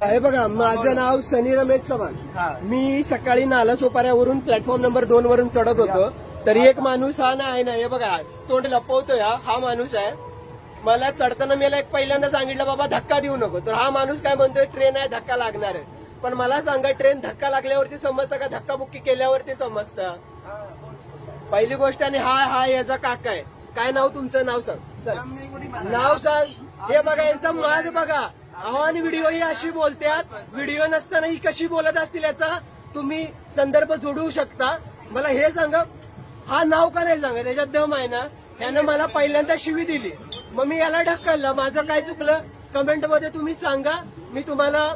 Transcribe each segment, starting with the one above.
हे बघा, माझं नाव सनी रमेश चव्हाण. मी सकाळी नालासोपाऱ्यावरून प्लॅटफॉर्म नंबर 2 वरून चढत होतो. तरी एक माणूस हा नाही ना, हे बघा तोंड लपवतोय, हा माणूस आहे. मला चढताना मी एक पहिल्यांदा सांगितलं बाबा धक्का देऊ नको, तर हा माणूस काय म्हणतोय ट्रेन आहे धक्का लागणार आहे. पण मला सांगा, ट्रेन धक्का लागल्यावरती समजतं का धक्काबुक्की केल्यावरती समजतं? पहिली गोष्ट. आणि हा याचा काका आहे. काय नाव तुमचं? नाव सांग. नाव सांग. हे बघा यांचा माज बघा. आणि व्हिडिओ ही अशी बोलतात, व्हिडिओ नसताना ही कशी बोलत असतील याचा तुम्ही संदर्भ जोडू शकता. मला हे सांगा, हा नाव का नाही सांगा? त्याच्यात दम आहे ना. यानं मला पहिल्यांदा शिवी दिली, मग मी याला ढकललं. माझं काय चुकलं कमेंटमध्ये तुम्ही सांगा. मी तुम्हाला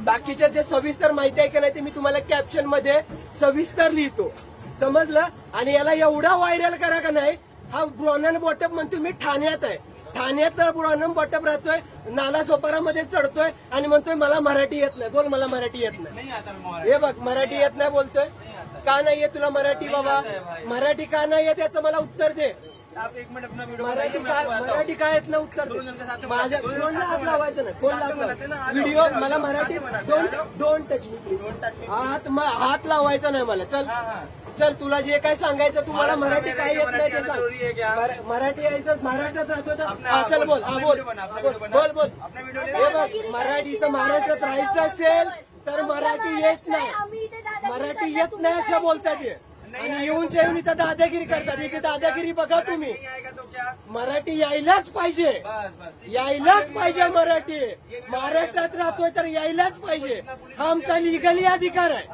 बाकीच्या जे सविस्तर माहिती आहे की नाही ते मी तुम्हाला कॅप्शन मध्ये सविस्तर लिहितो, समजलं? आणि याला एवढा व्हायरल करा का नाही. हा ब्रॉनन बॉटप म्हणतो मी ठाण्यात आहे. ठाण्यात ब्रॉनन बॉटप राहतोय, नालासोपारामध्ये चढतोय आणि म्हणतोय मला मराठी येत नाही. बोल मला मराठी येत नाही. हे बघ, मराठी येत नाही बोलतोय. का नाही येत तुला मराठी? बाबा मराठी का नाही येत याचं मला उत्तर दे. मराठी काय येत ना उत्तर दे. माझ्या फोनला हात लावायचं नाही. फोन लागला व्हिडिओ मला Marathi. Don't touch me please. हात लावायचा नाही मला. चल तुला जे काय सांगायचं तुम्हाला मराठी काय येत नाही ते सांग. मराठी यायचं, महाराष्ट्रात राहतो तर चल बोल. बोल बोल. हे बघ, मराठी तर महाराष्ट्रात राहायचं असेल तर मराठी येत नाही. मराठी येत नाही असं बोलतात ते. आणि येऊन इथं दादागिरी करतात. याची दादागिरी बघा तुम्ही. मराठी यायलाच पाहिजे, यायलाच पाहिजे. मराठी महाराष्ट्रात राहतोय तर यायलाच पाहिजे. हा आमचा लिगली अधिकार आहे.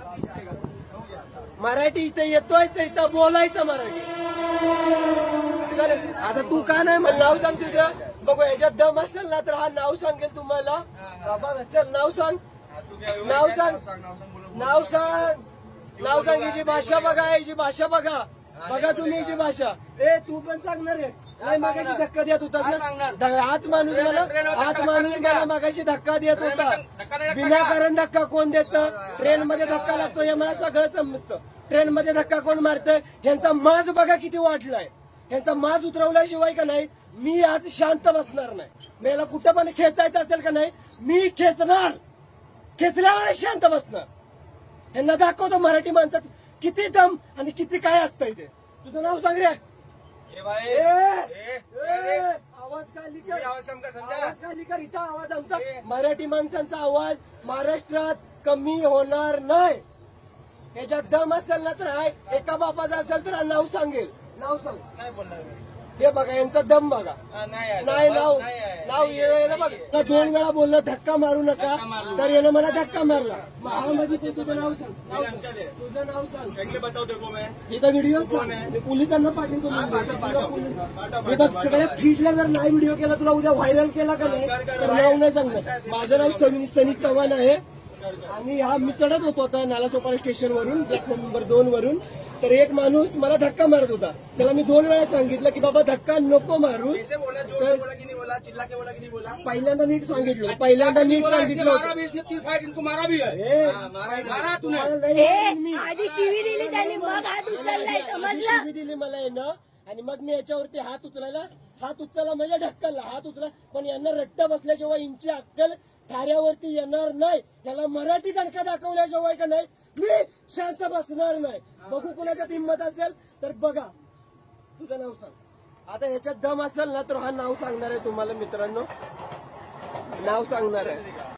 मराठी इथं येतोय तर इथं बोलायचं मराठी. चालेल. आता तू का नाही मला नाव सांग तुझं. बघू याच्यात दम असेल ना तर हा नाव सांगेल तुम्हाला. बघा चल नाव सांग. नाव सांग. नाव सांग. नाव सांग. याची भाषा बघा, याची भाषा बघा. बघा तुम्ही याची भाषा. तू पण सांगणार आहे. नाही मागाशी धक्का देत होता ना. हाच माणूस मला मागाशी धक्का देत होता. विनाकारण धक्का कोण देतं? ट्रेनमध्ये धक्का लागतो हे मला सगळं समजतं. ट्रेनमध्ये धक्का कोण मारतंय? यांचा माज बघा किती वाढलाय. यांचा माज उतरवल्याशिवाय का नाही मी आज शांत बसणार नाही. मला कुठं पण खेचायचं असेल का नाही मी खेचणार. खेचल्यावर शांत बसणार. यांना दाखवतो मराठी माणसात किती दम आणि किती काय असतं इथे. तुझं नाव सांग रे. आवाज खाली कर. आवाज खाली कर. इथं आवाज आमचा मराठी माणसांचा आवाज महाराष्ट्रात कमी होणार नाही. याच्यात दम असेल ना तर एका बापाचा असेल तर नाव सांगेल. नाव सांग. काय बोलणार? हे बघा यांचा दम बघा. नाही नाव येणं बघ. 2 वेळा बोललं धक्का मारू नका तर यानं मला धक्का मारला. महामध्ये तुझं नाव सांग. तुझं नाव सांग. इथं व्हिडिओ पोलिसांना पाठवतो. हे बघ सगळ्या फीडला जर नाही व्हिडिओ केला तुला उद्या व्हायरल केला का नाही तर नाव नाही सांगणार. माझं नाव सनी चव्हाण आहे. आणि मी चढत होतो आता नालासोपारा स्टेशनवरून प्लॅटफॉर्म नंबर 2 वरून. तर एक माणूस मला धक्का मारत होता. त्याला मी 2 वेळा सांगितलं की बाबा धक्का नको मारू. पहिल्यांदा नीट सांगितलं. आधी शिवी दिली त्यांनी, मग हात उचललाय. शिवी दिली मला येणं आणि मग मी याच्यावरती हात उचलला म्हणजे ढक्कलला. हात उचला पण यांना रट्ट बसल्याशिवाय इंची अक्कल थाऱ्यावरती येणार नाही. याला मराठी दणका दाखवल्याशिवाय का नाही मी शांत बसणार नाही. बघू कुणाच्यात हिंमत असेल तर बघा. तुझं नाव सांग. आता ह्याच्यात दम असेल ना तर हा नाव सांगणार आहे तुम्हाला मित्रांनो. नाव सांगणार आहे.